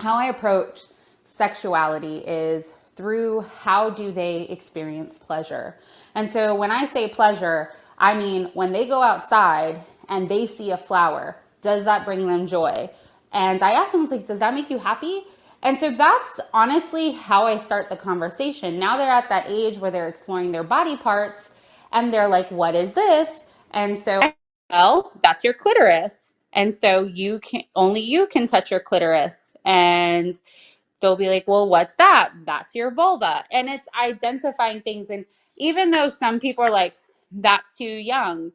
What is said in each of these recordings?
how I approach sexuality is through how do they experience pleasure. And so when I say pleasure, I mean when they go outside and they see a flower, does that bring them joy? And I asked them, like, does that make you happy? And so that's honestly how I start the conversation. Now they're at that age where they're exploring their body parts and they're like, what is this? And so, well, that's your clitoris. And so only you can touch your clitoris. And they'll be like, well, what's that? That's your vulva. And it's identifying things. And even though some people are like, that's too young,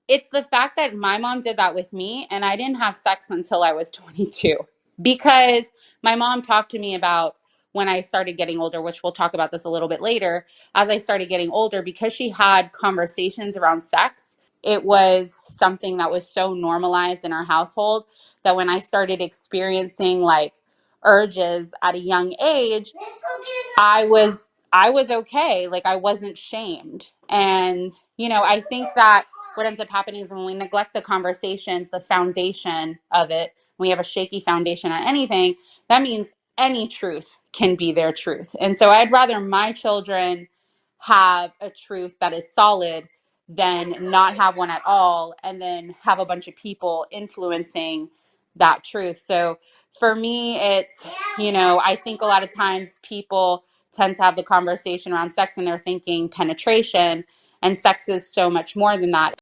it's the fact that my mom did that with me and I didn't have sex until I was 22 because my mom talked to me about when I started getting older, which we'll talk about this a little bit later, as I started getting older, because she had conversations around sex. It was something that was so normalized in our household that when I started experiencing like urges at a young age, I was okay. Like I wasn't shamed. And, I think that what ends up happening is when we neglect the conversations, the foundation of it, we have a shaky foundation on anything, that means any truth can be their truth. And so I'd rather my children have a truth that is solid than not have one at all and then have a bunch of people influencing that truth. So for me, it's, I think a lot of times people tend to have the conversation around sex and they're thinking penetration, and sex is so much more than that.